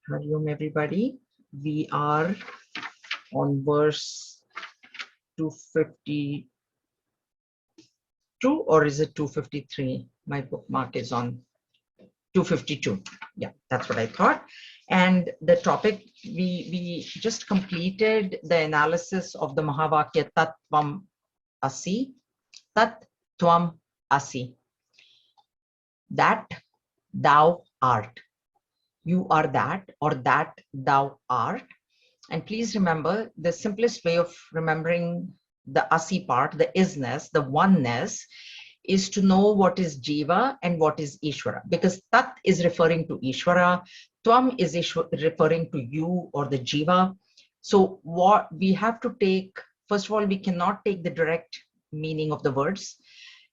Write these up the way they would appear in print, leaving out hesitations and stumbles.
Hariom everybody. We are on verse 252, or is it 253? My bookmark is on 252. Yeah, that's what I thought. And the topic, we just completed the analysis of the Mahavakya Tat Tvam Asi. Tat Tvam Asi. That thou art. You are that, or that thou art. And please remember, the simplest way of remembering the Asi part, the isness, the oneness, is to know what is Jiva and what is Ishvara. Because Tat is referring to Ishvara, Tvam is referring to you or the Jiva. So what we have to take, first of all, we cannot take the direct meaning of the words.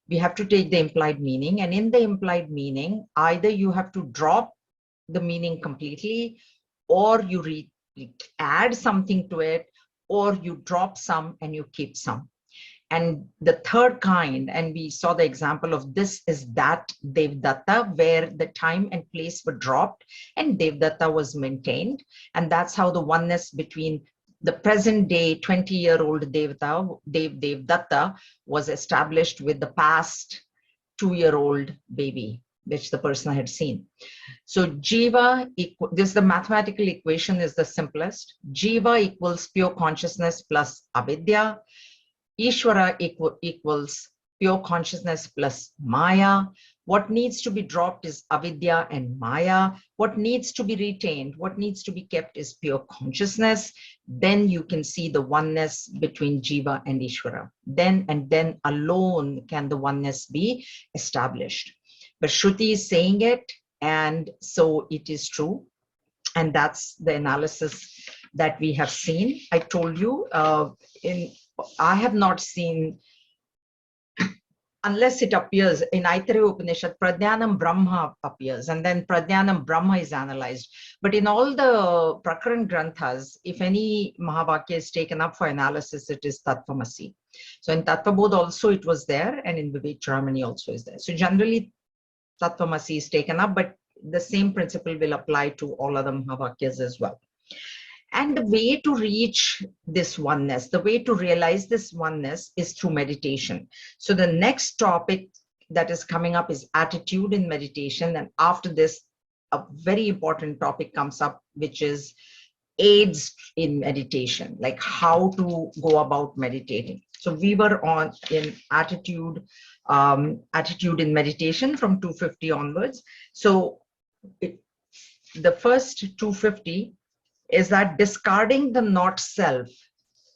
We have to take the implied meaning. And in the implied meaning, either you have to drop the meaning completely, or you add something to it, or you drop some and you keep some. And the third kind, and we saw the example of this, is that Devdatta, where the time and place were dropped and Devdatta was maintained. And that's how the oneness between the present day 20-year-old Devdatta was established with the past 2-year-old baby, which the person had seen. So Jiva, this the mathematical equation is the simplest. Jiva equals pure consciousness plus avidya. Ishvara equals pure consciousness plus Maya. What needs to be dropped is avidya and Maya. What needs to be retained, what needs to be kept is pure consciousness. Then you can see the oneness between Jiva and Ishvara. Then and then alone can the oneness be established. But Shruti is saying it, and so it is true. And that's the analysis that we have seen. I told you, I have not seen, unless it appears in Aitareya Upanishad, Pradyanam Brahma appears, and then Pradyanam Brahma is analyzed. But in all the Prakaran Granthas, if any Mahavakya is taken up for analysis, it is Tattvamasi. So in Tattvabodh also it was there, and in Vivekachudamani also is there. So generally Tattvamasi is taken up, but the same principle will apply to all other Mahavakyas as well. And the way to reach this oneness, the way to realize this oneness is through meditation. So the next topic that is coming up is attitude in meditation. And after this, a very important topic comes up, which is aids in meditation, like how to go about meditating. So we were on in attitude in meditation from 250 onwards. So the first 250 is that discarding the not self.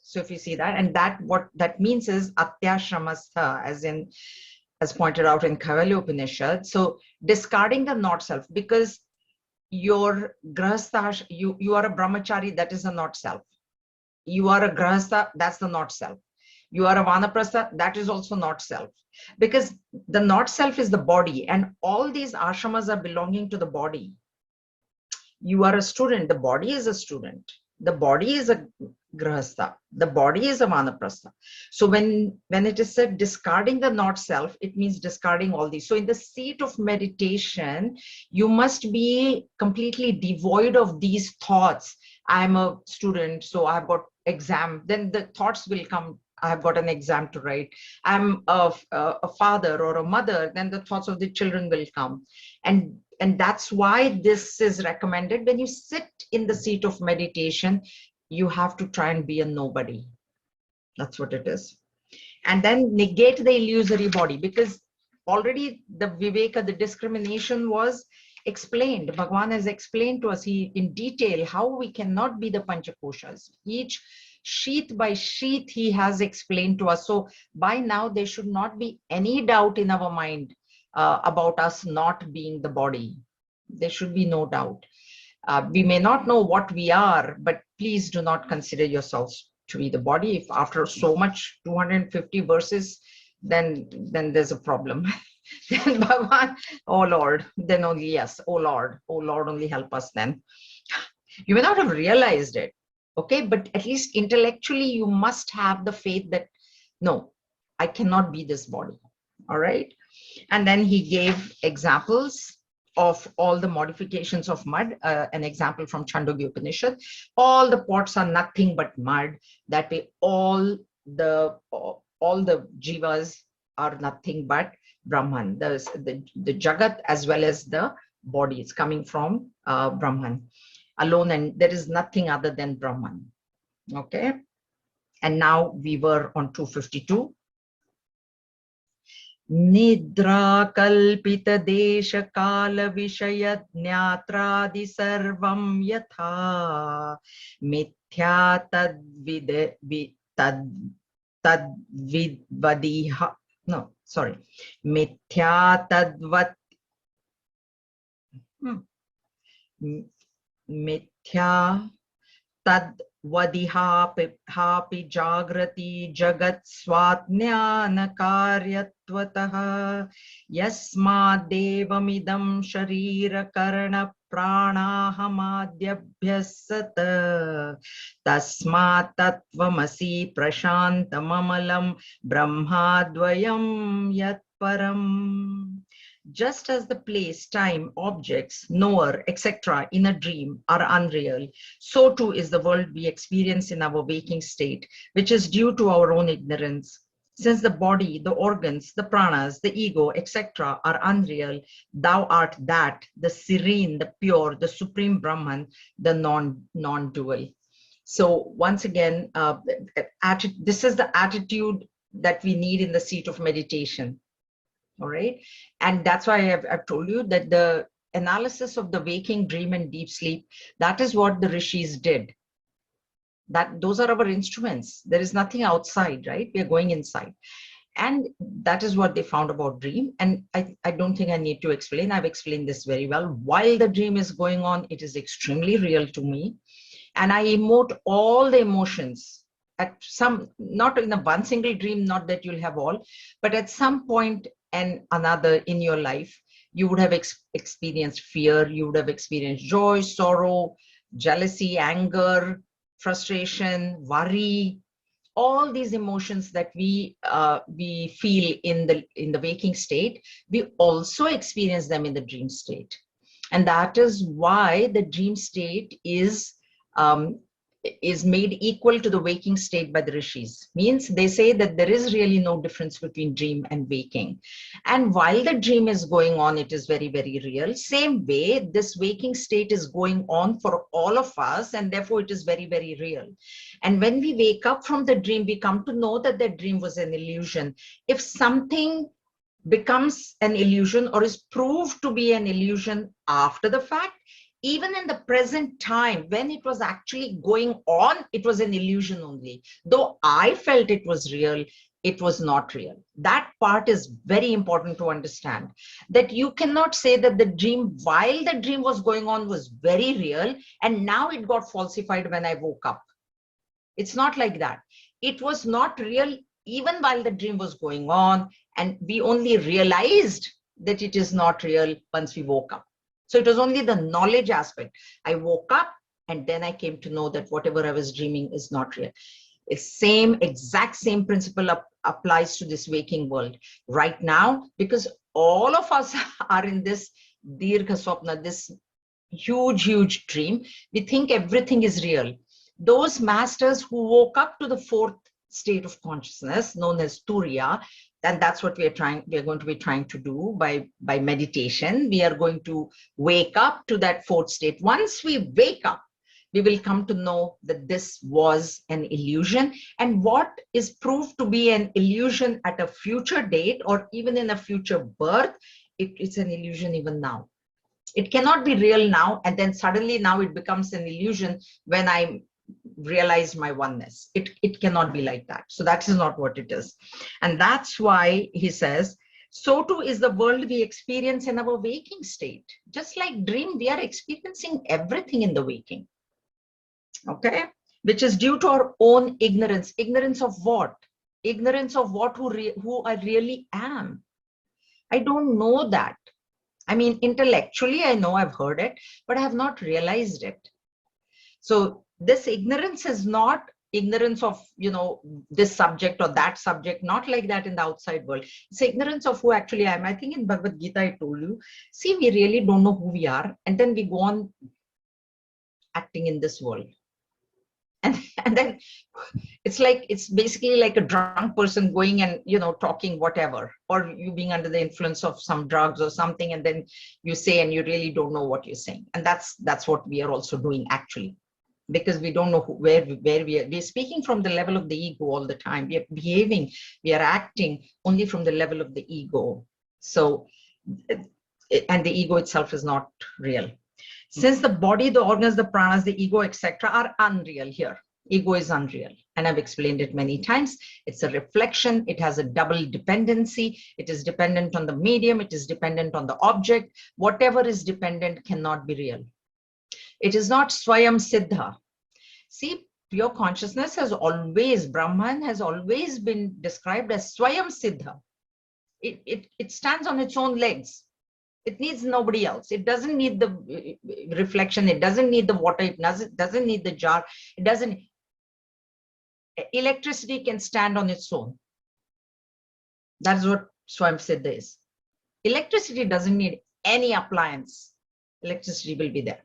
So if you see that, and that what that means is atyashramastha, as pointed out in Kaivalya Upanishad. So discarding the not self, because your grahastha, you are a brahmachari, that is the not self. You are a grahastha, that's the not self. You are a vanaprastha, that is also not self. Because the not self is the body, and all these ashramas are belonging to the body. You are a student, the body is a student, the body is a grahastha, the body is a vanaprastha. So when it is said discarding the not self, it means discarding all these. So in the seat of meditation, you must be completely devoid of these thoughts. I'm a student, so I've got exam, then the thoughts will come. I've got an exam to write. I'm a father or a mother, then the thoughts of the children will come. And that's why this is recommended. When you sit in the seat of meditation, you have to try and be a nobody. That's what it is. And then negate the illusory body, because already the Viveka, the discrimination was explained. Bhagavan has explained to us in detail how we cannot be the Panchakoshas. Each sheath by sheath he has explained to us. So by now there should not be any doubt in our mind about us not being the body. There should be no doubt. We may not know what we are, but please do not consider yourselves to be the body. If after so much 250 verses, then there's a problem. Then Bhagavan, oh Lord, then only yes, oh Lord, only help us then. You may not have realized it, okay, but at least intellectually you must have the faith that no, I cannot be this body. All right. And then he gave examples of all the modifications of mud. An example from Chandogya Upanishad, all the pots are nothing but mud. That way, all the jivas are nothing but Brahman. The Jagat as well as the body is coming from Brahman alone, and there is nothing other than Brahman. Okay, and now we were on 252. Nidra kalpita desha kala vishaya jnatradi sarvam yatha mithya tadvidvadiha, no, sorry, mithya tadvat mithya tadvadihapi jagrati jagat swatnyana karyatvatah yasmadevamidam sharira karana pranahamadhyabhyasat tasmat tatvamasi prashantamamalam brahmadvayam yatparam. Just as the place, time, objects, knower, etc. in a dream are unreal, so too is the world we experience in our waking state, which is due to our own ignorance. Since the body, the organs, the pranas, the ego, etc. are unreal, thou art that, the serene, the pure, the Supreme Brahman, the non-dual. So once again, this is the attitude that we need in the seat of meditation. All right. And that's why I've told you that the analysis of the waking, dream, and deep sleep, that is what the rishis did. Those are our instruments. There is nothing outside, right? We are going inside. And that is what they found about dream. And I don't think I need to explain. I've explained this very well. While the dream is going on, it is extremely real to me. And I emote all the emotions at some, not in a one single dream, not that you'll have all, but at some point and another in your life, you would have experienced fear, you would have experienced joy, sorrow, jealousy, anger, frustration, worry, all these emotions that we feel in the waking state, we also experience them in the dream state. And that is why the dream state is made equal to the waking state by the rishis. Means they say that there is really no difference between dream and waking. And while the dream is going on, it is very, very real. Same way, this waking state is going on for all of us, and therefore it is very, very real. And when we wake up from the dream, we come to know that the dream was an illusion. If something becomes an illusion or is proved to be an illusion after the fact, even in the present time, when it was actually going on, it was an illusion only. Though I felt it was real, it was not real. That part is very important to understand. That you cannot say that the dream, while the dream was going on, was very real, and now it got falsified when I woke up. It's not like that. It was not real even while the dream was going on, and we only realized that it is not real once we woke up. So it was only the knowledge aspect. I woke up and then I came to know that whatever I was dreaming is not real. It's exact same principle applies to this waking world right now, because all of us are in this dirgha swapna, this huge, huge dream. We think everything is real. Those masters who woke up to the fourth state of consciousness known as Turiya, and that's what we are going to be trying to do by meditation. We are going to wake up to that fourth state. Once we wake up, we will come to know that this was an illusion, and what is proved to be an illusion at a future date or even in a future birth, it's an illusion even now. It cannot be real now, and then suddenly now it becomes an illusion when I realize my oneness. It cannot be like that. So that is not what it is. And that's why he says, so too is the world we experience in our waking state. Just like dream, we are experiencing everything in the waking. Okay? Which is due to our own ignorance. Ignorance of what? Ignorance of what who I really am. I don't know that. I mean, intellectually, I know I've heard it, but I have not realized it. So this ignorance is not ignorance of, this subject or that subject, not like that in the outside world. It's ignorance of who actually I am. I think in Bhagavad Gita, I told you, see, we really don't know who we are. And then we go on acting in this world. And then it's basically like a drunk person going and, talking whatever, or you being under the influence of some drugs or something. And then you say, and you really don't know what you're saying. And that's what we are also doing actually, because we don't know where we are. We're speaking from the level of the ego all the time. We are behaving, we are acting only from the level of the ego. So, and the ego itself is not real. Since the body, the organs, the pranas, the ego, etc. are unreal here. Ego is unreal. And I've explained it many times. It's a reflection. It has a double dependency. It is dependent on the medium. It is dependent on the object. Whatever is dependent cannot be real. It is not Swayam Siddha. See, pure consciousness has always, Brahman has always been described as Swayam Siddha. It stands on its own legs. It needs nobody else. It doesn't need the reflection. It doesn't need the water. It doesn't need the jar. It doesn't. Electricity can stand on its own. That's what Swayam Siddha is. Electricity doesn't need any appliance. Electricity will be there.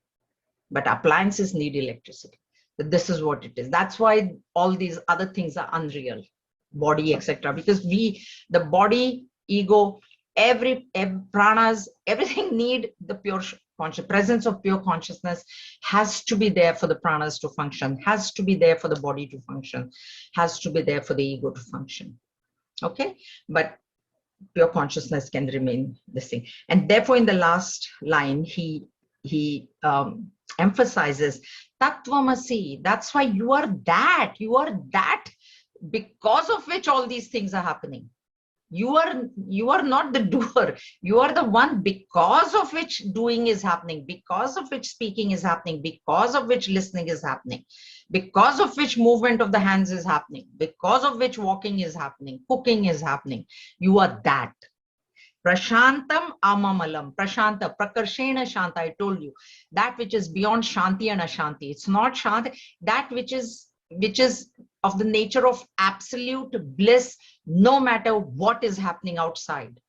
But appliances need electricity. This is what it is. That's why all these other things are unreal. Body, etc. Because the body, ego, every pranas, everything need the pure presence of pure consciousness has to be there for the pranas to function, has to be there for the body to function, has to be there for the ego to function. Okay, but pure consciousness can remain this thing. And therefore, in the last line, he emphasizes Tattvamasi. That's why you are that. You are that, because of which all these things are happening. You are not the doer. You are the one because of which doing is happening, because of which speaking is happening, because of which listening is happening, because of which movement of the hands is happening, because of which walking is happening, cooking is happening. You are that. Prashantam amamalam. Prashanta, prakarshena shanta. I told you, that which is beyond shanti and ashanti. It's not shanti, that which is of the nature of absolute bliss, no matter what is happening outside.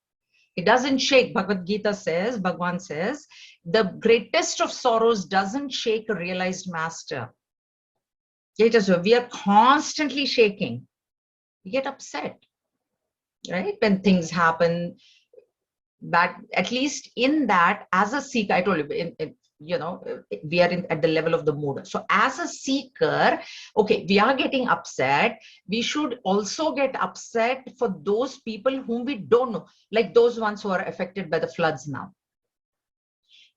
It doesn't shake. Bhagavad Gita says, Bhagwan says, the greatest of sorrows doesn't shake a realized master. We are constantly shaking. We get upset, right? When things happen, that at least in that, as a seeker, I told you, we are at the level of the mood. So as a seeker, okay, we are getting upset. We should also get upset for those people whom we don't know, like those ones who are affected by the floods now.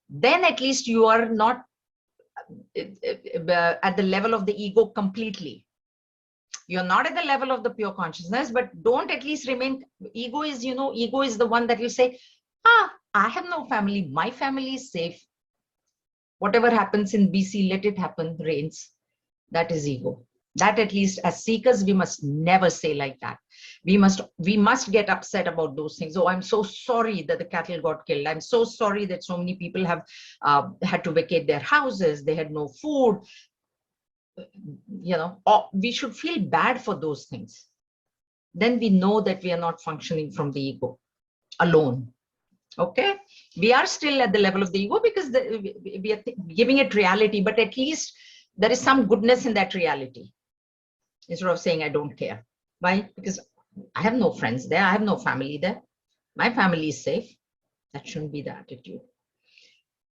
Then at least you are not at the level of the ego completely. You're not at the level of the pure consciousness, but don't at least remain. Ego is the one that will say, I have no family. My family is safe. Whatever happens in BC, let it happen, rains. That is ego. That at least as seekers, we must never say like that. We must get upset about those things. Oh, I'm so sorry that the cattle got killed. I'm so sorry that so many people have had to vacate their houses. They had no food. We should feel bad for those things. Then we know that we are not functioning from the ego alone. Okay, we are still at the level of the ego because we are giving it reality, but at least there is some goodness in that reality. Instead of saying I don't care. Why? Because I have no friends there. I have no family there. My family is safe. That shouldn't be the attitude.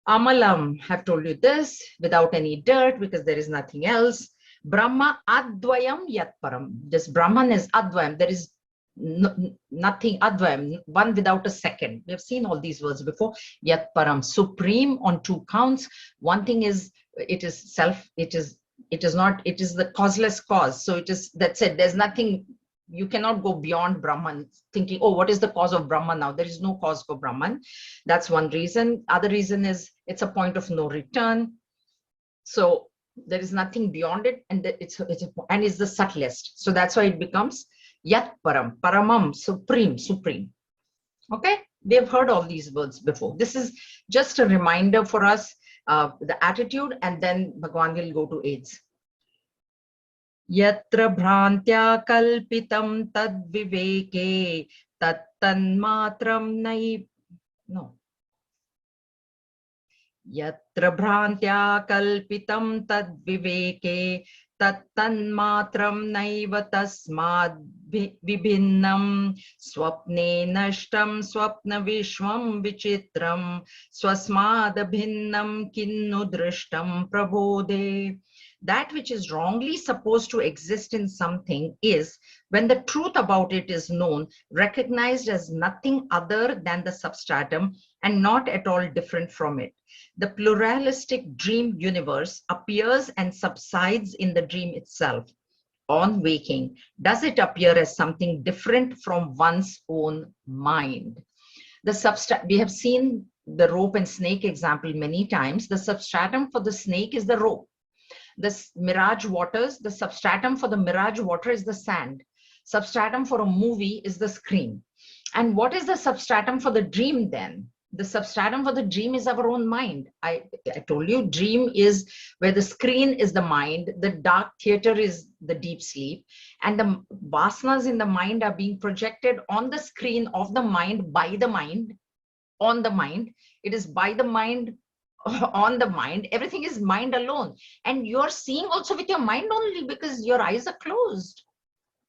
Amalam, I've told you this, without any dirt, because there is nothing else. Brahma advayam yat param. This Brahman is advayam. There is nothing, advayam, one without a second. We have seen all these words before. Yat param, supreme on two counts. One thing is, it is self, it is not, it is the causeless cause. So it is, that's it. There's nothing, you cannot go beyond Brahman thinking, oh, what is the cause of Brahman now? There is no cause for Brahman. That's one reason. Other reason is it's a point of no return. So there is nothing beyond it, and it's the subtlest. So that's why it becomes Yat Param, Paramam, supreme. Okay, we have heard all these words before. This is just a reminder for us, the attitude, and then Bhagwan will go to AIDS. Yatra bhrantya kalpitam tad viveke tattanmatram nai. No. Yatra bhrantya kalpitam tad viveke tattanmatram naiva tasmad vibhinnam swapne nashtam swapna vishwam vichitram swasmad bhinnam kinnu drishtam prabodhe. That which is wrongly supposed to exist in something is, when the truth about it is known, recognized as nothing other than the substratum and not at all different from it. The pluralistic dream universe appears and subsides in the dream itself. On waking, does it appear as something different from one's own mind? We have seen the rope and snake example many times. The substratum for the snake is the rope. The mirage waters, the substratum for the mirage water is the sand. Substratum for a movie is the screen. And what is the substratum for the dream then? The substratum for the dream is our own mind. I told you, dream is where the screen is the mind, the dark theater is the deep sleep, and the vasanas in the mind are being projected on the screen of the mind by the mind, on the mind. It is by the mind, on the mind. Everything is mind alone. And you're seeing also with your mind only because your eyes are closed.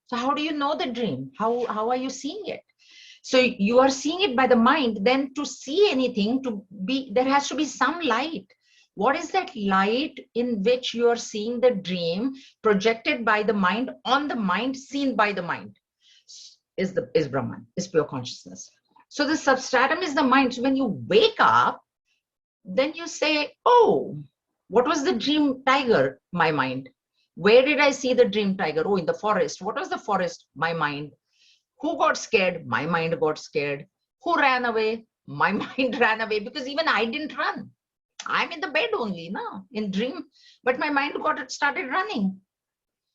So how do you know the dream? How are you seeing it? So you are seeing it by the mind. Then to see anything, there has to be some light. What is that light in which you are seeing the dream projected by the mind, on the mind, seen by the mind? Is Brahman, is pure consciousness. So the substratum is the mind. So when you wake up, then you say, oh, what was the dream tiger? My mind. Where did I see the dream tiger? Oh, in the forest. What was the forest? My mind. Who got scared? My mind got scared. Who ran away? My mind ran away, because even I didn't run. I'm in the bed only now in dream, but my mind started running.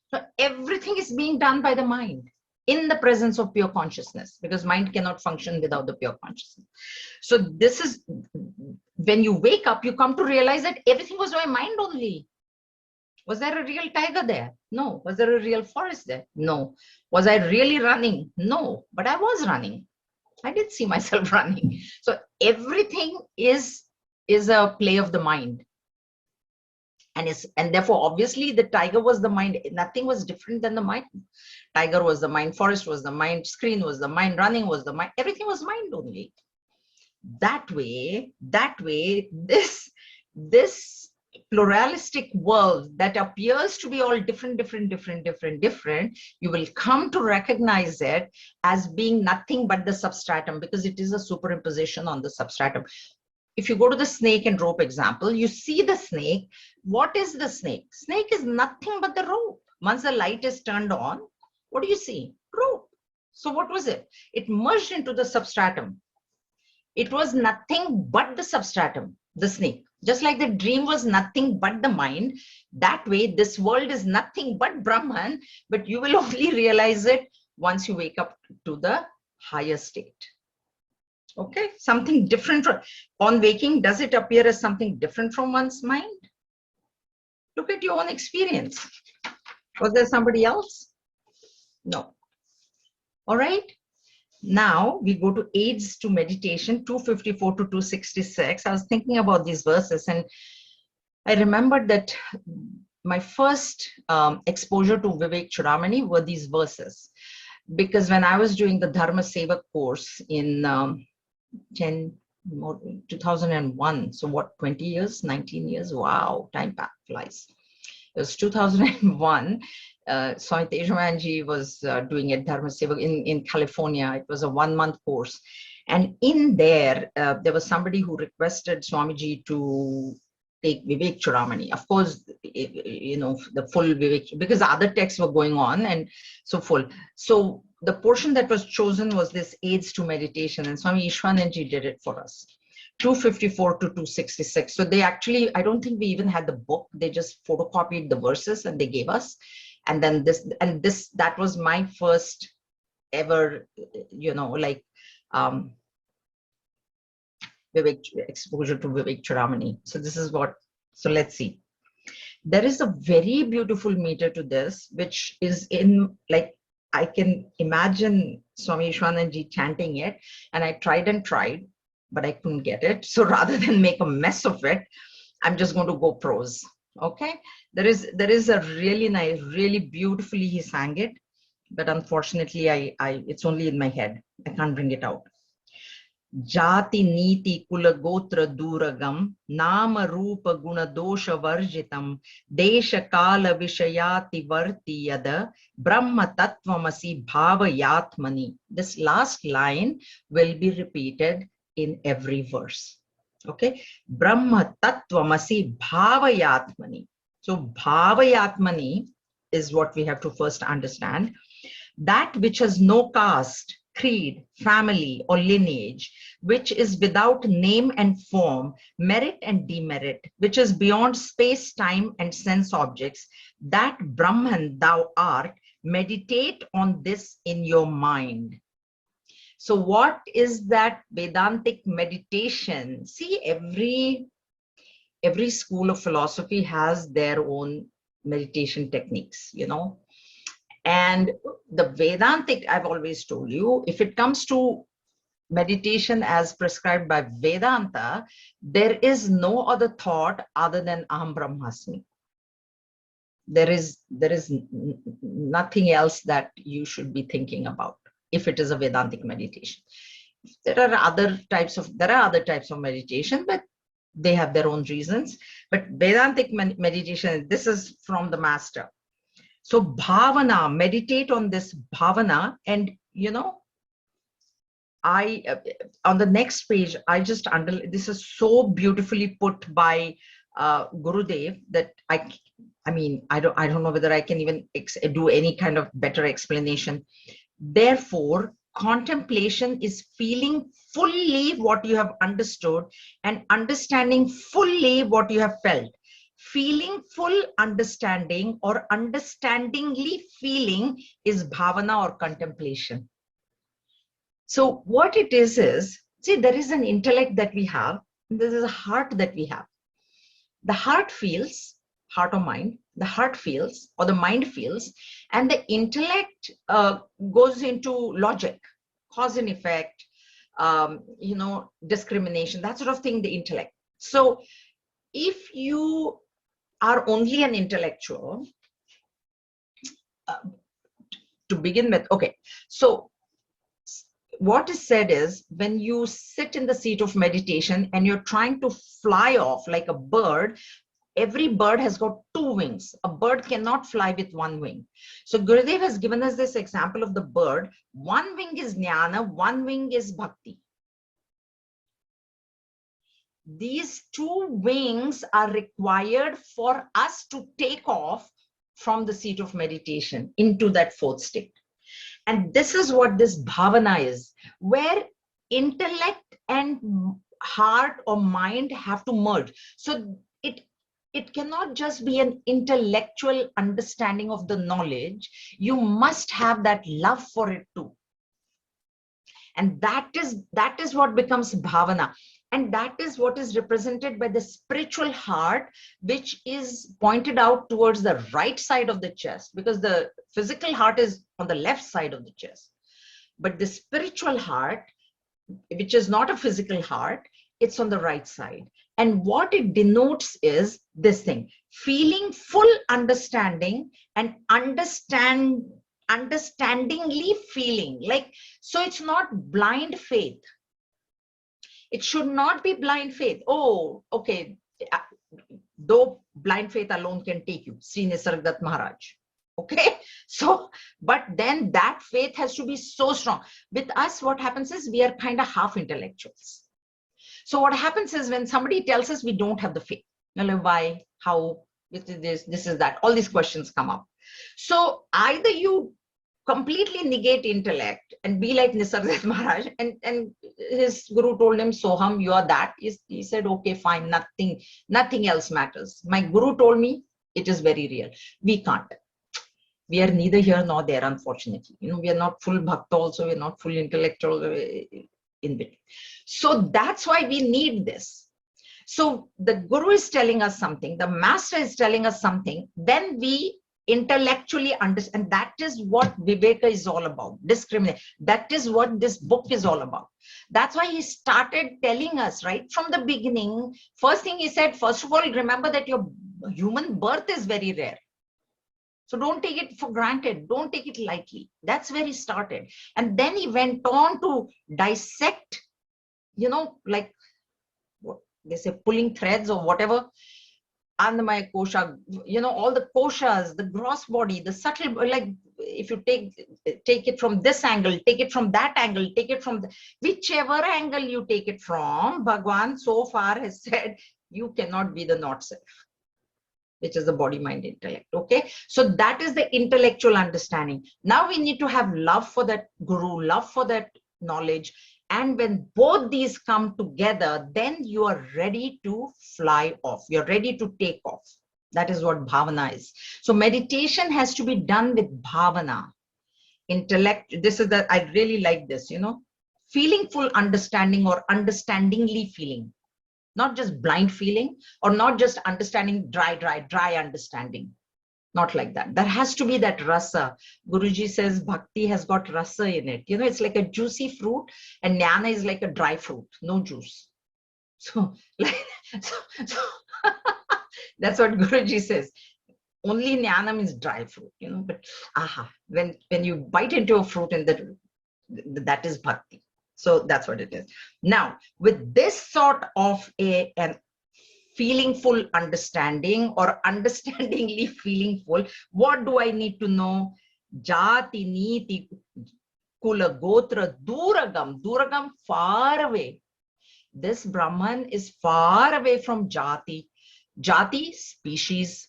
So everything is being done by the mind in the presence of pure consciousness, because mind cannot function without the pure consciousness. So this is, when you wake up, you come to realize that everything was my mind only. Was there a real tiger there? No. Was there a real forest there? No. Was I really running? No, but I was running. I did see myself running. So everything is a play of the mind. And therefore, obviously, the tiger was the mind. Nothing was different than the mind. Tiger was the mind, forest was the mind, screen was the mind, running was the mind. Everything was mind only. That way, this pluralistic world that appears to be all different, you will come to recognize it as being nothing but the substratum, because it is a superimposition on the substratum. If you go to the snake and rope example, you see the snake. What is the snake? Snake is nothing but the rope. Once the light is turned on, what do you see? Rope. So what was it? It merged into the substratum. It was nothing but the substratum, the snake. Just like the dream was nothing but the mind, that way this world is nothing but Brahman, but you will only realize it once you wake up to the higher state. Okay, something different. On waking, does it appear as something different from one's mind? Look at your own experience. Was there somebody else? No. All right. Now we go to aids to meditation, 254 to 266. I was thinking about these verses, and I remembered that my first exposure to Vivekachudamani were these verses, because when I was doing the Dharma Seva course in 2001, so what, 20 years, 19 years? Wow, time flies. It was 2001. Swami Tejwamanji was doing a Dharma Seva in California. It was a 1-month course. And in there, there was somebody who requested Swamiji to take Vivekachudamani. Of course, the full Vivek, because other texts were going on, and so full. So the portion that was chosen was this aids to meditation, and Swami Ishwananji did it for us. 254 to 266. So they actually, I don't think we even had the book. They just photocopied the verses and they gave us. And then that was my first ever, exposure to Vivekachudamani. So this is what, so let's see. There is a very beautiful meter to this, which is in, like, I can imagine Swami Ishwananji chanting it, and I tried, but I couldn't get it. So rather than make a mess of it, I'm just going to go prose. Okay, there is a really nice, really beautifully he sang it, but unfortunately I it's only in my head. I can't bring it out. Jati niti kula gotra duragam nama rupa guna dosha varjitam desha kala vishayati varti yada brahma tattvamasi bhava yatmani. This last line will be repeated in every verse. Okay, Brahma tattvamasi bhava yatmani. So bhava yatmani is what we have to first understand. That which has no caste, creed, family, or lineage, which is without name and form, merit and demerit, which is beyond space, time, and sense objects, that Brahman thou art, meditate on this in your mind. So what is that Vedantic meditation? See, every school of philosophy has their own meditation techniques, you know. And the Vedantic, I've always told you, if it comes to meditation as prescribed by Vedanta, there is no other thought other than Aham Brahmasmi. There is nothing else that you should be thinking about if it is a Vedantic meditation. There are other types of meditation, but they have their own reasons. But Vedantic meditation, this is from the master. So bhavana, meditate on this bhavana. And you know, I on the next page, I just this is so beautifully put by Gurudev that I mean, I don't know whether I can even do any kind of better explanation. Therefore, contemplation is feeling fully what you have understood and understanding fully what you have felt. Feeling full understanding or understandingly feeling is bhavana or contemplation. So what it is, see, there is an intellect that we have, and there is a heart that we have. The heart feels, heart or mind, the heart feels or the mind feels, and the intellect goes into logic, cause and effect, you know, discrimination, that sort of thing, the intellect. So if you are only an intellectual, to begin with, okay, so what is said is, when you sit in the seat of meditation and you're trying to fly off like a bird, every bird has got two wings. A bird cannot fly with one wing. So Gurudev has given us this example of the bird. One wing is jnana, one wing is bhakti. These two wings are required for us to take off from the seat of meditation into that fourth state. And this is what this bhavana is, where intellect and heart or mind have to merge. So it cannot just be an intellectual understanding of the knowledge. You must have that love for it too. And that is what becomes bhavana. And that is what is represented by the spiritual heart, which is pointed out towards the right side of the chest, because the physical heart is on the left side of the chest. But the spiritual heart, which is not a physical heart, it's on the right side. And what it denotes is this thing: feeling full understanding and understandingly feeling. Like, so it's not blind faith. It should not be blind faith. Oh, okay. Though blind faith alone can take you, Sri Nisargadatta Maharaj. Okay. So, but then that faith has to be so strong. With us, what happens is we are kind of half intellectuals. So what happens is, when somebody tells us we don't have the faith, you know, why, how, this is that, all these questions come up. So either you completely negate intellect and be like Nisargadatta Maharaj, and his guru told him, Soham, you are that. He said, okay, fine, nothing else matters. My guru told me it is very real. We can't. We are neither here nor there, unfortunately. You know, we are not full bhakta also, we're not full intellectual in between. So that's why we need this. So the guru is telling us something, the master is telling us something, then we intellectually understand. That is what Viveka is all about, discriminate. That is what this book is all about. That's why he started telling us right from the beginning. First thing he said, first of all, remember that your human birth is very rare. So don't take it for granted. Don't take it lightly. That's where he started. And then he went on to dissect, like what they say, pulling threads or whatever. Annamaya kosha, all the koshas, the gross body, the subtle, like if you take it from this angle, take it from that angle, take it from whichever angle you take it from, Bhagwan so far has said, you cannot be the not self, which is the body, mind, intellect. Okay. So that is the intellectual understanding. Now we need to have love for that guru, love for that knowledge. And when both these come together, then you are ready to fly off. You're ready to take off. That is what bhavana is. So meditation has to be done with bhavana. Intellect, I really like this, feeling full understanding or understandingly feeling. Not just blind feeling or not just understanding, dry understanding. Not like that. There has to be that rasa. Guruji says bhakti has got rasa in it. It's like a juicy fruit and jnana is like a dry fruit, no juice. So, so that's what Guruji says. Only jnana means dry fruit, but when you bite into a fruit and that is bhakti. So that's what it is. Now, with this sort of an feeling full understanding or understandingly feeling full, what do I need to know? Jati, niti, kula, gotra, duragam, far away. This Brahman is far away from jati. Jati, species.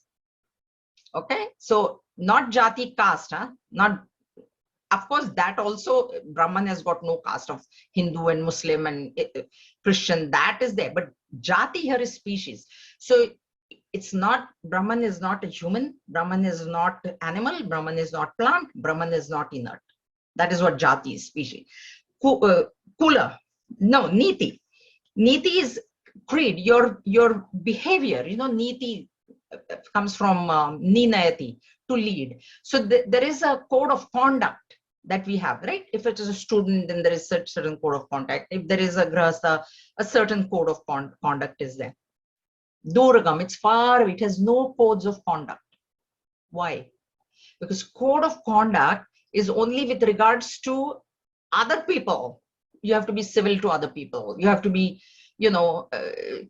Okay, so not jati, caste, not. Of course, that also, Brahman has got no caste of Hindu and Muslim and Christian, that is there. But jati here is species. So it's not, Brahman is not a human, Brahman is not animal, Brahman is not plant, Brahman is not inert. That is what jati is, species. Kula, no, niti. Niti is creed, your behavior, niti comes from ninayati, to lead. So there is a code of conduct that we have, right? If it is a student, then there is a certain code of conduct. If there is a grahastha, a certain code of conduct is there. Duragam, it's far away. It has no codes of conduct. Why? Because code of conduct is only with regards to other people. You have to be civil to other people. You have to be,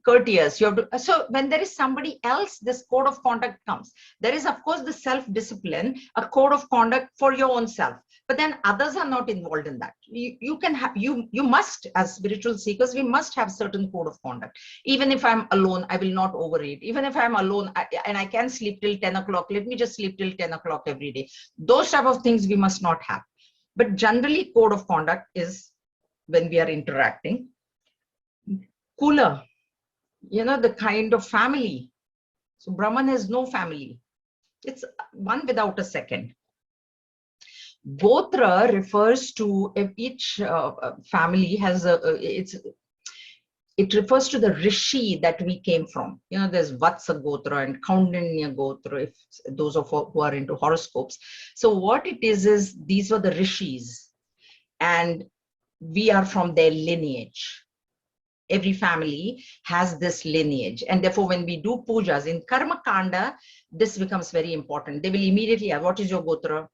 courteous. You have to. So when there is somebody else, this code of conduct comes. There is, of course, the self-discipline, a code of conduct for your own self. But then others are not involved in that. You can have, you must, as spiritual seekers, we must have certain code of conduct. Even if I'm alone, I will not overeat. Even if I'm alone and I can sleep till 10 o'clock, let me just sleep till 10 o'clock every day. Those type of things we must not have. But generally, code of conduct is when we are interacting. Kula, the kind of family. So Brahman has no family. It's one without a second. Gotra refers to each family has it refers to the rishi that we came from. There's Vatsa Gotra and Kaundinya Gotra, if those of who are into horoscopes. So what it is these were the rishis, and we are from their lineage. Every family has this lineage, and therefore when we do pujas in Karma Kanda, this becomes very important. They will immediately ask, what is your Gotra?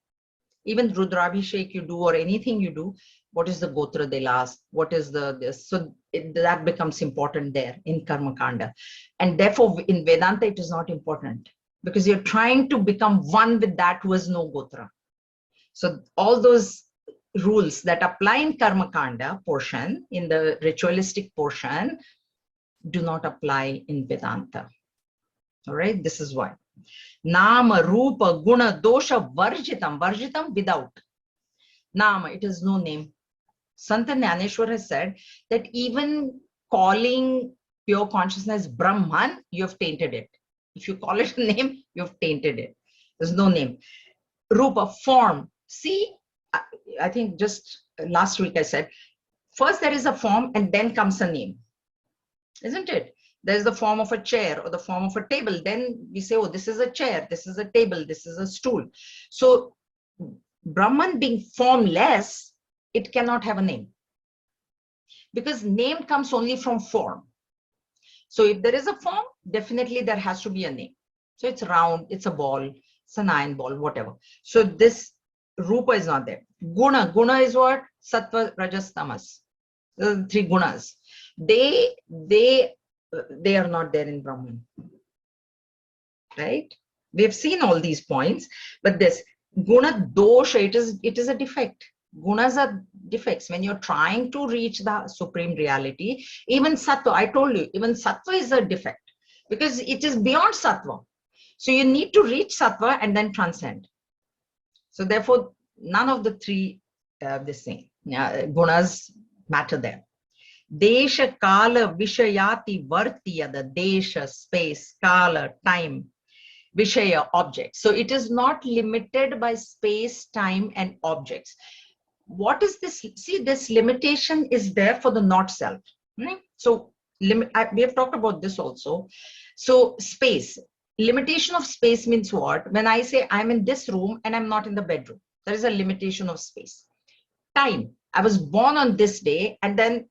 Even Rudrabhishek you do or anything you do, what is the Gotra? They'll ask, what is this? So that becomes important there in Karma Kanda. And therefore in Vedanta, it is not important because you're trying to become one with that who has no Gotra. So all those rules that apply in Karma Kanda portion, in the ritualistic portion, do not apply in Vedanta. All right, this is why. Nama, Rupa, Guna, Dosha, Varjitam, without. Nama, it is no name. Sant Jnaneshwar has said that even calling pure consciousness Brahman, you have tainted it. If you call it a name, you have tainted it. There's no name. Rupa, form. See, I think just last week I said, first there is a form and then comes a name. Isn't it? There's the form of a chair or the form of a table. Then we say, oh, this is a chair, this is a table, this is a stool. So Brahman being formless, it cannot have a name, because name comes only from form. So if there is a form, definitely there has to be a name. So it's round, it's a ball, it's an iron ball, whatever. So this Rupa is not there. Guna is what? Sattva, Rajas, Tamas. The three gunas. They are not there in Brahman. Right? We have seen all these points, but this guna dosha, it is a defect. Gunas are defects. When you're trying to reach the supreme reality, even sattva, I told you, even sattva is a defect because it is beyond sattva. So you need to reach sattva and then transcend. So therefore, none of the three, gunas matter there. Desha, kala, vishayati, vartiya, the desha, space, kala, time, vishaya, objects. So it is not limited by space, time, and objects. What is this? See, this limitation is there for the not self. So we have talked about this also. So space, limitation of space means what? When I say I'm in this room and I'm not in the bedroom, there is a limitation of space. Time, I was born on this day and then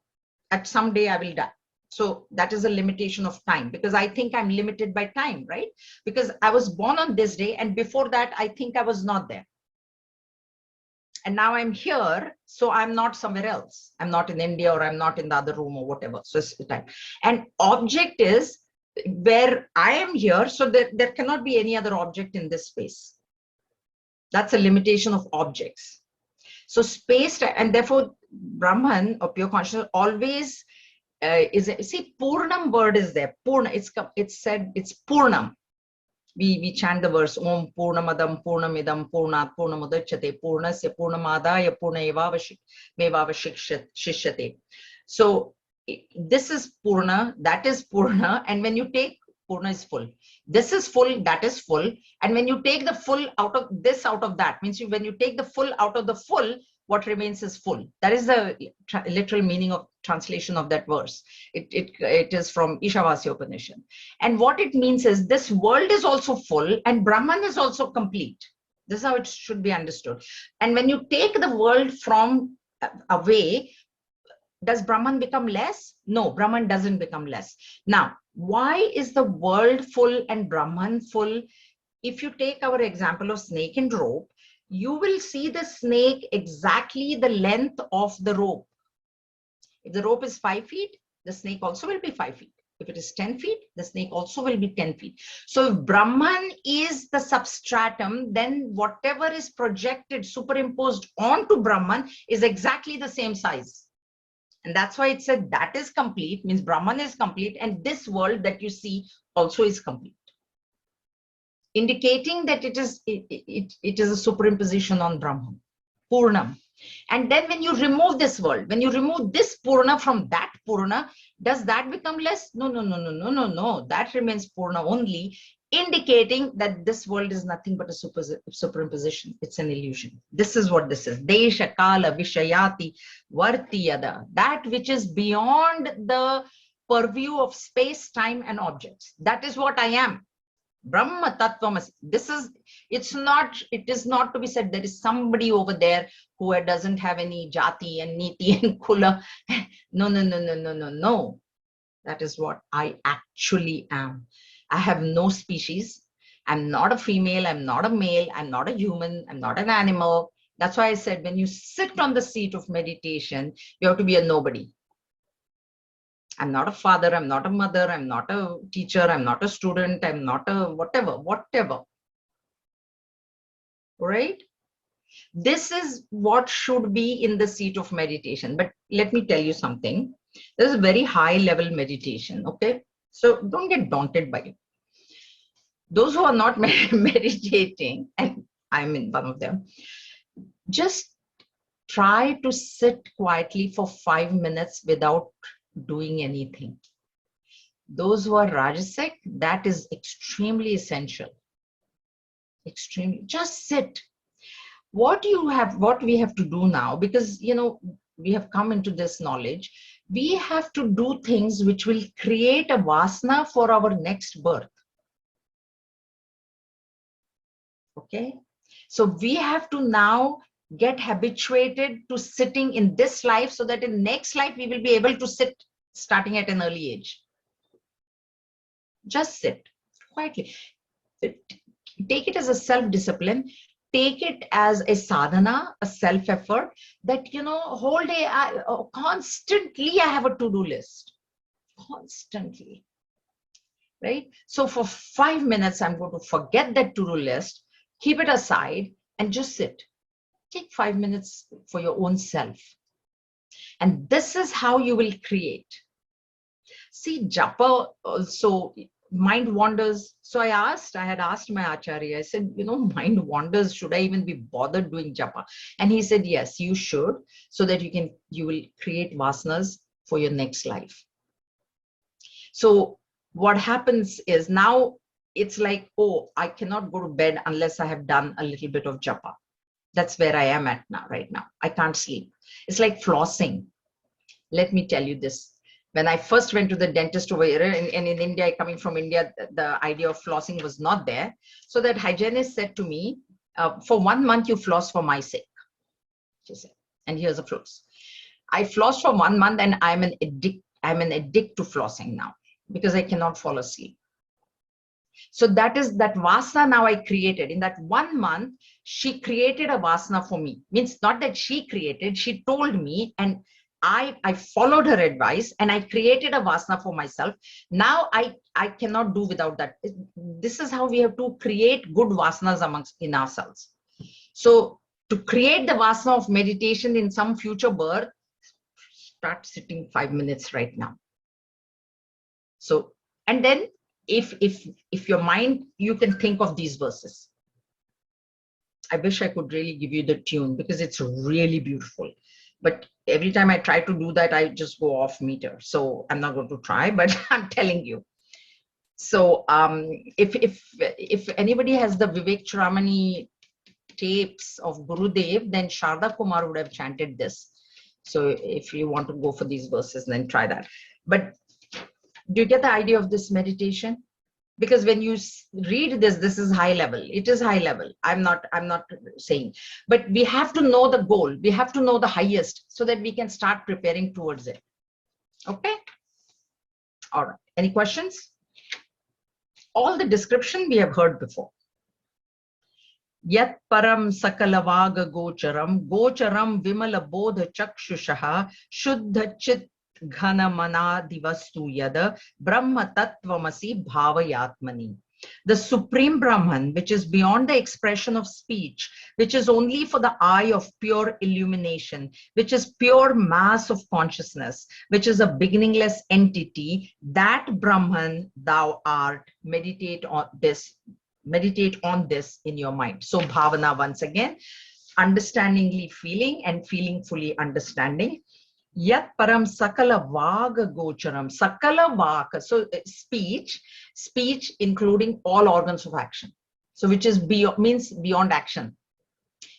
at some day I will die. So that is a limitation of time, because I think I'm limited by time, right? Because I was born on this day and before that I think I was not there. And now I'm here, so I'm not somewhere else. I'm not in India or I'm not in the other room or whatever. So it's the time. And object is where I am here, so there cannot be any other object in this space. That's a limitation of objects. So space, and therefore Brahman or pure consciousness always see, Purnam word is there. Purna, it's said, it's Purnam. We chant the verse Om Purnamadam Purnamidam Purnat Purnamudachyate Purnasya Purnamadaya Purnayavavashishyate. So this is Purna, that is Purna, and when you take Purna is full. This is full, that is full, and when you take the full out of this, out of that, means when you take the full out of the full, what remains is full. That is the literal meaning of translation of that verse. It is from Ishavasya Upanishad. And what it means is this world is also full and Brahman is also complete. This is how it should be understood. And when you take the world from away, does Brahman become less? No, Brahman doesn't become less. Now, why is the world full and Brahman full? If you take our example of snake and rope, you will see the snake exactly the length of the rope. If the rope is 5 feet, the snake also will be 5 feet. If it is 10 feet, the snake also will be 10 feet. So if Brahman is the substratum, then whatever is projected, superimposed onto Brahman is exactly the same size. And that's why it said that is complete, means Brahman is complete, and this world that you see also is complete, indicating that it is a superimposition on Brahman, Purnam. And then when you remove this world, when you remove this Purna from that Purna, does that become less? No. That remains Purna only, indicating that this world is nothing but a superimposition. It's an illusion. This is what this is. Desha, Kala, Vishayati, Vartiyada. That which is beyond the purview of space, time, and objects. That is what I am. Brahma Tattvamasi. It is not to be said there is somebody over there who doesn't have any jati and niti and kula. No. That is what I actually am. I have no species. I'm not a female. I'm not a male. I'm not a human. I'm not an animal. That's why I said when you sit on the seat of meditation, you have to be a nobody. I'm not a father, I'm not a mother, I'm not a teacher, I'm not a student, I'm not a whatever. All right? This is what should be in the seat of meditation. But let me tell you something. This is a very high level meditation, okay? So don't get daunted by it. Those who are not meditating, and I'm in one of them, just try to sit quietly for 5 minutes without doing anything. Those who are Rajasic, that is extremely essential. Extremely. Just sit. What we have to do now, because we have come into this knowledge, we have to do things which will create a vasana for our next birth. Okay, so we have to now get habituated to sitting in this life so that in next life we will be able to sit starting at an early age. Just sit quietly. Take it as a self-discipline. Take it as a sadhana, a self-effort that, you know, whole day, constantly I have a to-do list. Constantly. Right? So for 5 minutes, I'm going to forget that to-do list, keep it aside and just sit. Take 5 minutes for your own self. And this is how you will create. See, japa also, mind wanders. So I had asked my acharya, I said, you know, mind wanders, should I even be bothered doing japa? And he said, yes, you should, so that you will create vasanas for your next life. So what happens is now it's like, oh, I cannot go to bed unless I have done a little bit of japa. That's where I am at now, right now. I can't sleep. It's like flossing. Let me tell you this. When I first went to the dentist over here, and in India, coming from India, the idea of flossing was not there. So that hygienist said to me, for 1 month, you floss for my sake. She said, and here's a floss. I flossed for 1 month and I'm an addict to flossing now because I cannot fall asleep. So that is that vasana now I created. In that 1 month, she created a vasana for me. Means not that she created, she told me, and I followed her advice and I created a vasana for myself. Now I cannot do without that. This is how we have to create good vasanas in ourselves. So to create the vasana of meditation in some future birth, start sitting 5 minutes right now. So, and then if your mind, you can think of these verses. I wish I could really give you the tune because it's really beautiful. But every time I try to do that, I just go off meter. So I'm not going to try, but I'm telling you. So if anybody has the Vivekachudamani tapes of Gurudev, then Sharda Kumar would have chanted this. So if you want to go for these verses, then try that. But do you get the idea of this meditation? Because when you read this is high level. It is high level. I'm not saying, but we have to know the goal. We have to know the highest so that we can start preparing towards it. Okay. All right. Any questions? All the description we have heard before. Yat param sakalavaga gocharam vimala bodha chakshushaha shuddha chit ghana mana divastu yada brahma tattvamasi bhavayatmani. The Supreme Brahman, which is beyond the expression of speech, which is only for the eye of pure illumination, which is pure mass of consciousness, which is a beginningless entity, that Brahman thou art. Meditate on this in your mind. So bhavana, once again, understandingly feeling and feeling fully understanding. Yat param sakala vaga gocharam. Sakala vaga. So speech including all organs of action. So which is means beyond action.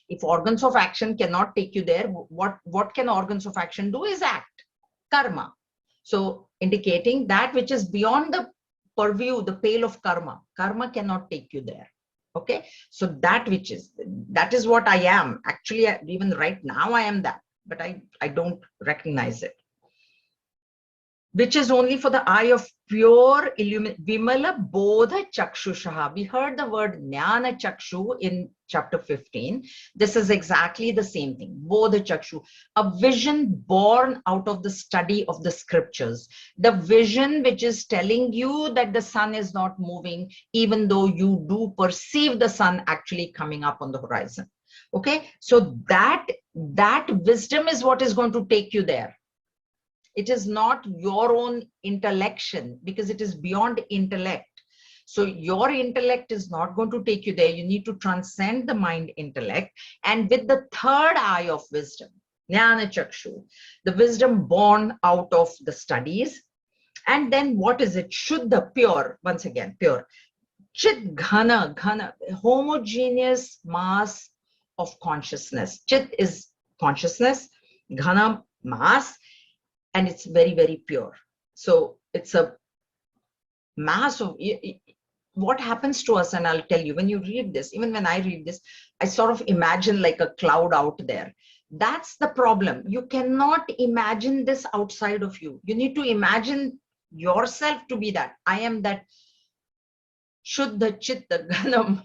If organs of action cannot take you there, what can organs of action do is act. Karma. So indicating that which is beyond the purview, the pale of karma. Karma cannot take you there. Okay. So that is what I am. Actually, even right now I am that. But I don't recognize it. Which is only for the eye of pure illumination. Vimala bodha chakshushaha. We heard the word jnana chakshu in chapter 15. This is exactly the same thing. Bodha chakshu. A vision born out of the study of the scriptures. The vision which is telling you that the sun is not moving, even though you do perceive the sun actually coming up on the horizon. Okay, so that wisdom is what is going to take you there. It is not your own intellection, because it is beyond intellect. So your intellect is not going to take you there. You need to transcend the mind intellect, and with the third eye of wisdom, jnana chakshu, the wisdom born out of the studies. And then what is it? Shuddha, pure, once again, pure. Chit ghana, homogeneous mass of consciousness. Chit is consciousness, ghana, mass. and it's very, very pure. So it's a mass of what happens to us. And I'll tell you, when you read this, even when I read this, I sort of imagine like a cloud out there. That's the problem. You cannot imagine this outside of you. You need to imagine yourself to be that. I am that Shuddha Chitta Ganam,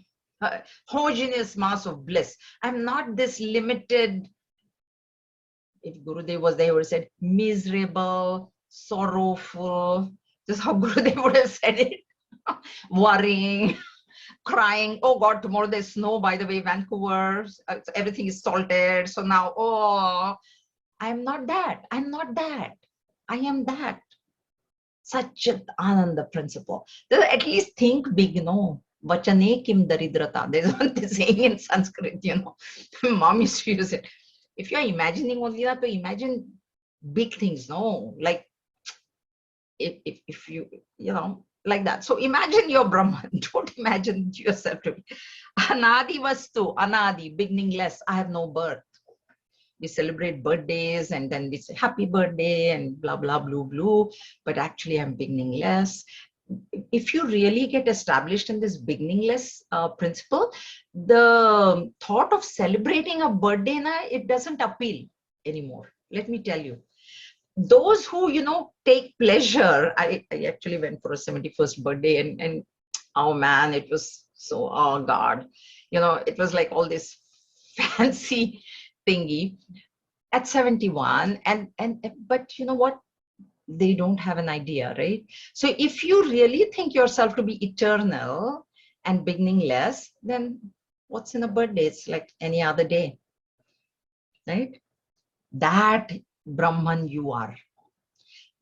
homogeneous mass of bliss. I'm not this limited. If Gurudev was there, he would have said miserable, sorrowful. Just how Gurudev would have said it. Worrying, crying. Oh God, tomorrow there's snow, by the way, Vancouver. Everything is salted. So now, oh, I'm not that. I'm not that. I am that. Satchit Ananda principle. At least think big, Vachane kim daridrata. There's one saying in Sanskrit, Mom used to use it. If you're imagining only that, to imagine big things, like if you, like that. So imagine your Brahman. Don't imagine yourself to be Anadi Vastu, Anadi, beginningless. I have no birth. We celebrate birthdays and then we say happy birthday and blah, blah, blue, blue. But actually I'm beginningless. If you really get established in this beginningless principle, the thought of celebrating a birthday, it doesn't appeal anymore. Let me tell you. Those who, take pleasure, I actually went for a 71st birthday and oh man, it was so, oh God, it was like all this fancy thingy at 71. But you know what? They don't have an idea, right? So if you really think yourself to be eternal and beginningless, then what's in a birthday? It's like any other day, right? That Brahman you are.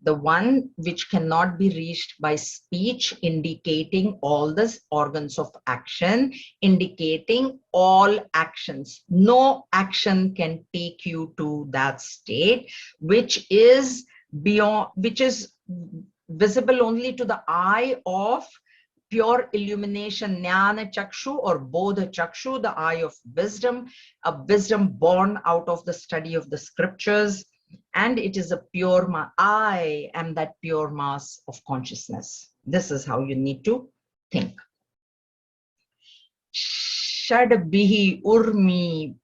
The one which cannot be reached by speech, indicating all the organs of action, indicating all actions. No action can take you to that state, which is beyond, which is visible only to the eye of pure illumination, jnana chakshu or bodha chakshu, the eye of wisdom, a wisdom born out of the study of the scriptures. And it is a pure I am that pure mass of consciousness. This is how you need to think. Shadbihi urmi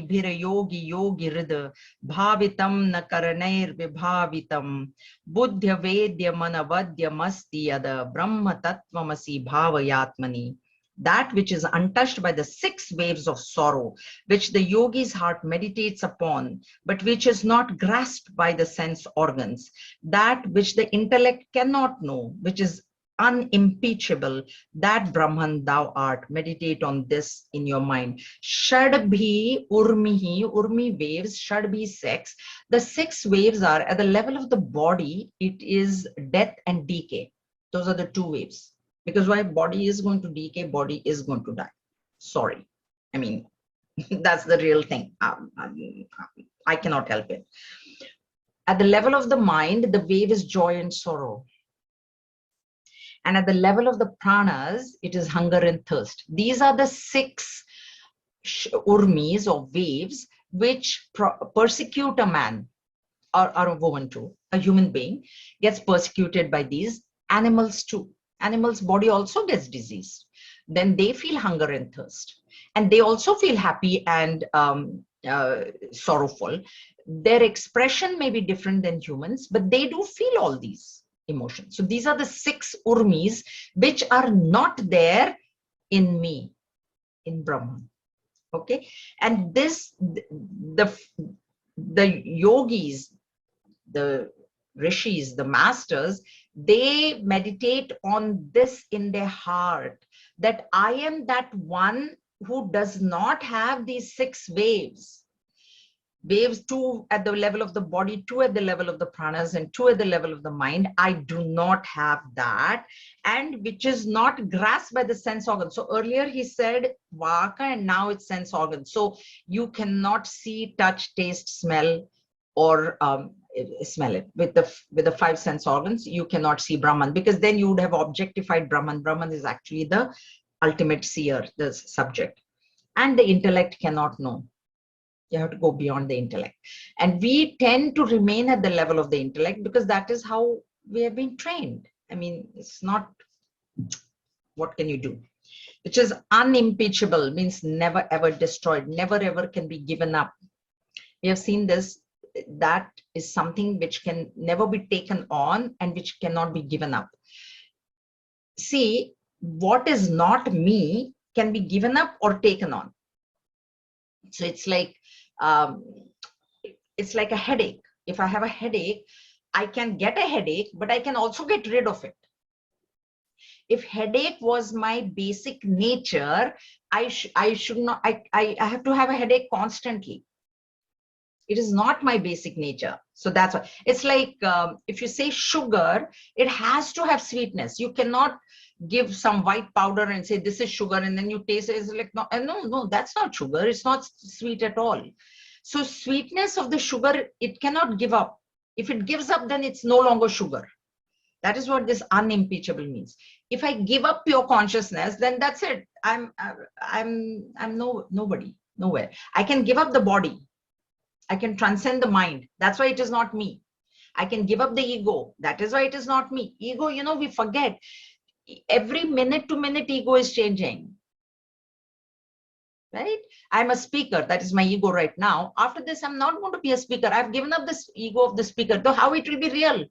bhira yogi rida bhavitam na karanair vibhavitam buddhya vedya manavadya masti yada brahma tattvamasi bhavayatmani. That which is untouched by the 6 waves of sorrow, which the yogi's heart meditates upon, but which is not grasped by the sense organs, that which the intellect cannot know, which is unimpeachable, that Brahman thou art. Meditate on this in your mind. Shadbhi urmihi, urmi waves, shadbhi 6. The 6 waves are at the level of the body, it is death and decay. Those are the 2 waves. Because why? Body is going to decay, body is going to die. Sorry. I mean, that's the real thing. I cannot help it. At the level of the mind, the wave is joy and sorrow. And at the level of the pranas, it is hunger and thirst. These are the 6 urmis or waves which persecute a man or a woman too. A human being gets persecuted by these. Animals too. Animals' body also gets diseased. Then they feel hunger and thirst. And they also feel happy and sorrowful. Their expression may be different than humans, but they do feel all these emotions. So these are the 6 urmis which are not there in me, in Brahman. Okay? And this, the yogis, the rishis, the masters, they meditate on this in their heart, that I am that one who does not have these 6 waves. Waves 2 at the level of the body, 2 at the level of the pranas, and 2 at the level of the mind. I do not have that, and which is not grasped by the sense organs. So earlier he said vaka, and now it's sense organs. So you cannot see, touch, taste, smell, or smell it with the 5 sense organs. You cannot see Brahman, because then you would have objectified Brahman. Brahman is actually the ultimate seer, the subject, and the intellect cannot know. You have to go beyond the intellect. And we tend to remain at the level of the intellect because that is how we have been trained. I mean, it's not, what can you do? Which is unimpeachable, means never ever destroyed, never ever can be given up. We have seen this. That is something which can never be taken on and which cannot be given up. See, what is not me can be given up or taken on. So it's like a headache. If I have a headache, I can get a headache, but I can also get rid of it. If headache was my basic nature, I should not, I have to have a headache constantly. It is not my basic nature. So that's why it's like, if you say sugar, it has to have sweetness. You cannot give some white powder and say this is sugar, and then you taste it. It's like, no, that's not sugar. It's not sweet at all. So sweetness of the sugar, it cannot give up. If it gives up, then it's no longer sugar. That is what this unimpeachable means. If I give up pure consciousness, then that's it. I'm nobody, nowhere. I can give up the body. I can transcend the mind. That's why it is not me. I can give up the ego. That is why it is not me. Ego, we forget. Every minute to minute, ego is changing. Right? I'm a speaker. That is my ego right now. After this, I'm not going to be a speaker. I've given up this ego of the speaker. So how it will be real?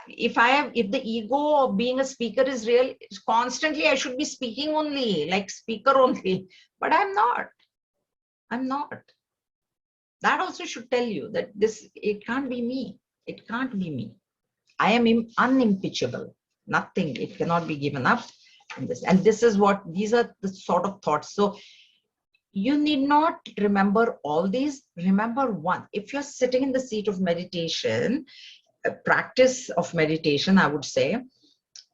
If the ego of being a speaker is real, constantly I should be speaking only, like speaker only. But I'm not. I'm not. That also should tell you that it can't be me. It can't be me. I am unimpeachable. Nothing. It cannot be given up. And this is what, these are the sort of thoughts. So you need not remember all these. Remember one. If you're sitting in the seat of meditation, a practice of meditation, I would say,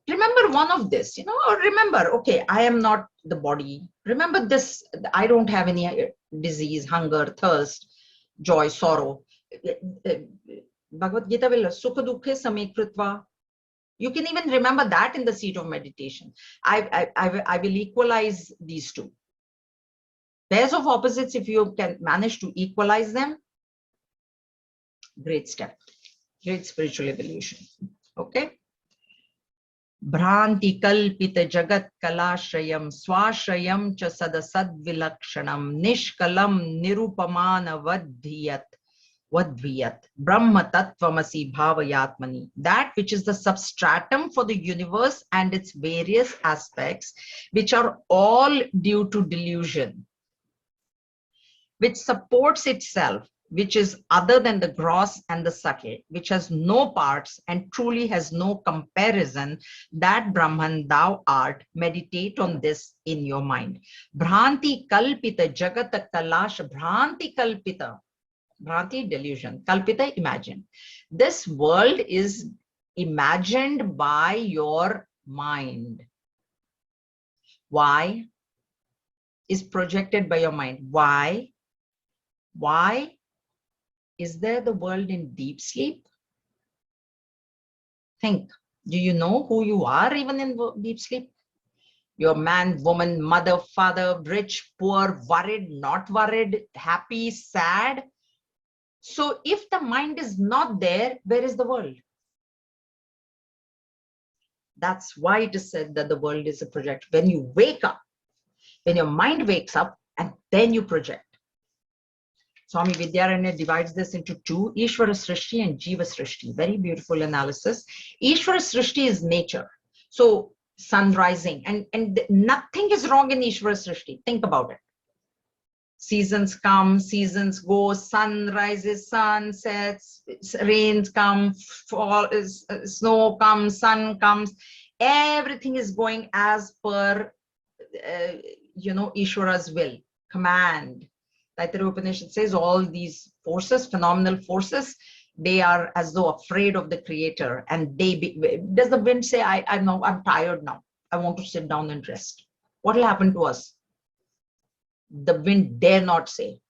remember one of this, or remember, okay, I am not the body. Remember this, I don't have any disease, hunger, thirst, joy, sorrow. Bhagavad Gita will, Sukha Dukhe Same Kritva. You can even remember that in the seat of meditation. I will equalize these two. Pairs of opposites, if you can manage to equalize them, great step, great spiritual evolution. Okay. Bhranti kalpita jagat kalashrayam swashrayam cha sadasad vilakshanam nishkalam nirupamana vadviyat brahma tattvamasi bhavayatmani. That which is the substratum for the universe and its various aspects, which are all due to delusion, which supports itself, which is other than the gross and the subtle, which has no parts and truly has no comparison, that Brahman thou art. Meditate on this in your mind. Bhranti kalpita jagata kalash. Bhranti kalpita. Bhranti, delusion. Kalpita, imagine. This world is imagined by your mind. Why? Is projected by your mind. Why? Why? Is there the world in deep sleep? Think. Do you know who you are even in deep sleep? You're man, woman, mother, father, rich, poor, worried, not worried, happy, sad. So if the mind is not there, where is the world? That's why it is said that the world is a project. When you wake up, when your mind wakes up, and then you project. Swami Vidyaranya divides this into two, Ishvara Srishti and Jiva Srishti. Very beautiful analysis. Ishvara Srishti is nature. So sun rising, and nothing is wrong in Ishvara Srishti. Think about it. Seasons come, seasons go, sun rises, sun sets, rains come, fall, snow comes, sun comes. Everything is going as per, Ishvara's will, command. Taittiriya Upanishad says all these forces, phenomenal forces, they are as though afraid of the creator. And does the wind say, I'm tired now. I want to sit down and rest. What will happen to us? The wind dare not say.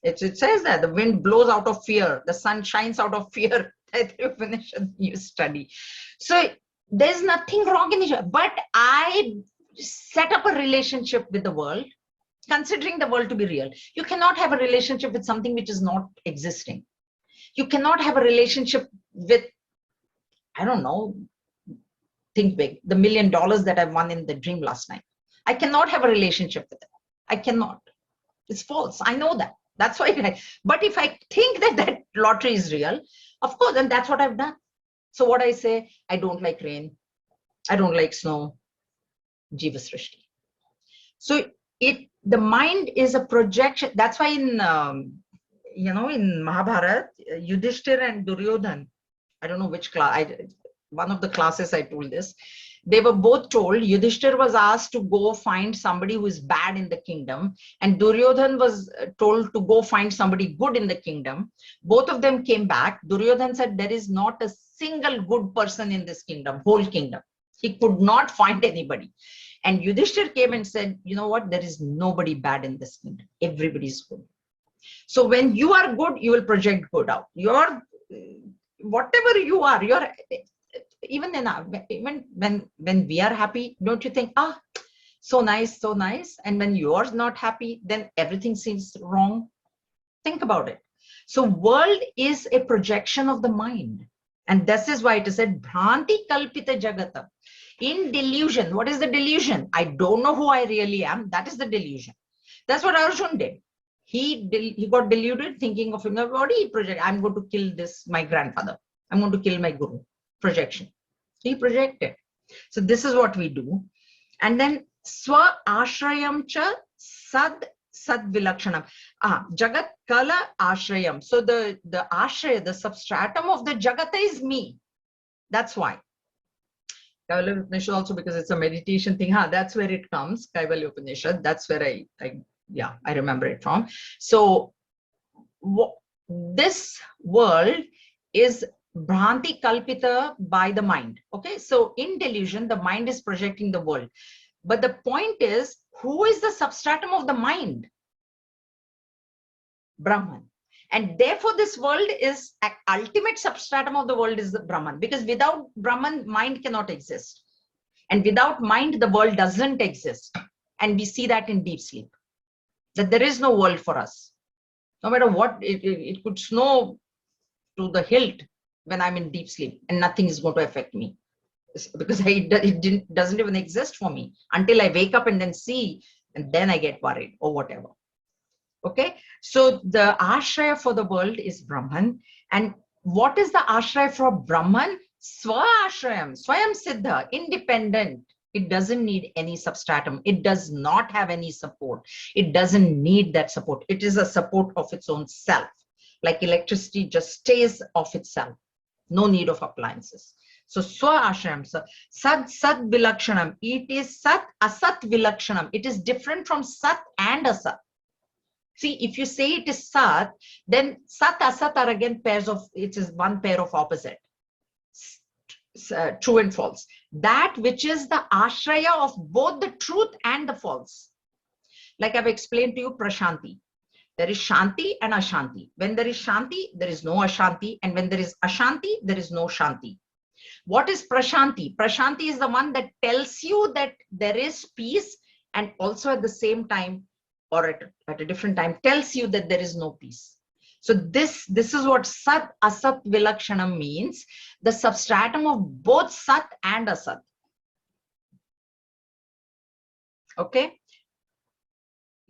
It says that the wind blows out of fear. The sun shines out of fear. Taittiriya Upanishad you study. So there's nothing wrong in it. But I set up a relationship with the world. considering the world to be real. You cannot have a relationship with something which is not existing. You cannot have a relationship with, I don't know, think big, the $1 million that I won in the dream last night. I cannot have a relationship with it. I cannot. It's false. I know that. That's why. But if I think that that lottery is real, of course, and that's what I've done. So what I say, I don't like rain. I don't like snow. Jiva Srishti. So the mind is a projection. That's why in in Mahabharata, Yudhishthir and Duryodhan, I don't know which class, one of the classes I told this, they were both told, Yudhishthir was asked to go find somebody who is bad in the kingdom, and Duryodhan was told to go find somebody good in the kingdom. Both of them came back. Duryodhan said, there is not a single good person in this kingdom, whole kingdom. He could not find anybody. And Yudhishthir came and said, you know what, there is nobody bad in this kingdom. Everybody is good. So when you are good, you will project good out. You're, whatever you are, you're, even when we are happy, don't you think, so nice, so nice. And when you're not happy, then everything seems wrong. Think about it. So world is a projection of the mind. And this is why it is said, Bhranti Kalpita Jagata. In delusion, what is the delusion? I don't know who I really am. That is the delusion. That's what Arjun did. He got deluded, thinking of him. What did he project? I'm going to kill my grandfather. I'm going to kill my guru. Projection. He projected. So this is what we do. And then Swa Ashrayam cha Sad Vilakshanam. Jagat Kala Ashrayam. So the Ashraya, the substratum of the Jagata is me. That's why. Kaivalya Upanishad also, because it's a meditation thing. That's where it comes. Kaivalya Upanishad. That's where I remember it from. So this world is Bhranti Kalpita by the mind. Okay. So in delusion, the mind is projecting the world. But the point is, who is the substratum of the mind? Brahman. And therefore, this world is ultimate substratum of the world is the Brahman, because without Brahman, mind cannot exist. And without mind, the world doesn't exist. And we see that in deep sleep, that there is no world for us. No matter what, it could snow to the hilt when I'm in deep sleep, and nothing is going to affect me, because it doesn't even exist for me until I wake up and then see, and then I get worried or whatever. Okay, so the ashraya for the world is Brahman. And what is the ashraya for Brahman? Swa ashrayam, swayam siddha, independent. It doesn't need any substratum. It does not have any support. It doesn't need that support. It is a support of its own self. Like electricity just stays of itself. No need of appliances. So swa ashrayam, sad vilakshanam. It is sat asat vilakshanam. It is different from sat and asat. See, if you say it is Sat, then Sat, Asat are again pairs of, it is one pair of opposite, true and false. That which is the ashraya of both the truth and the false. Like I've explained to you, Prashanti. There is Shanti and Ashanti. When there is Shanti, there is no Ashanti. And when there is Ashanti, there is no Shanti. What is Prashanti? Prashanti is the one that tells you that there is peace, and also at the same time, or at a different time, tells you that there is no peace. So this is what Sat Asat Vilakshanam means, the substratum of both Sat and Asat. Okay.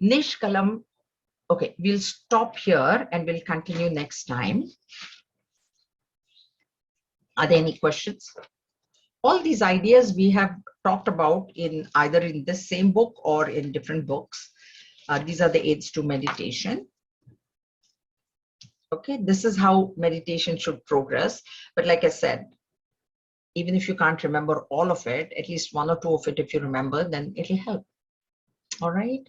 Nishkalam. Okay, we'll stop here and we'll continue next time. Are there any questions? All these ideas we have talked about in either in this same book or in different books. These are the aids to meditation. Okay, this is how meditation should progress. But like I said, even if you can't remember all of it, at least one or two of it, if you remember, then it'll help. All right.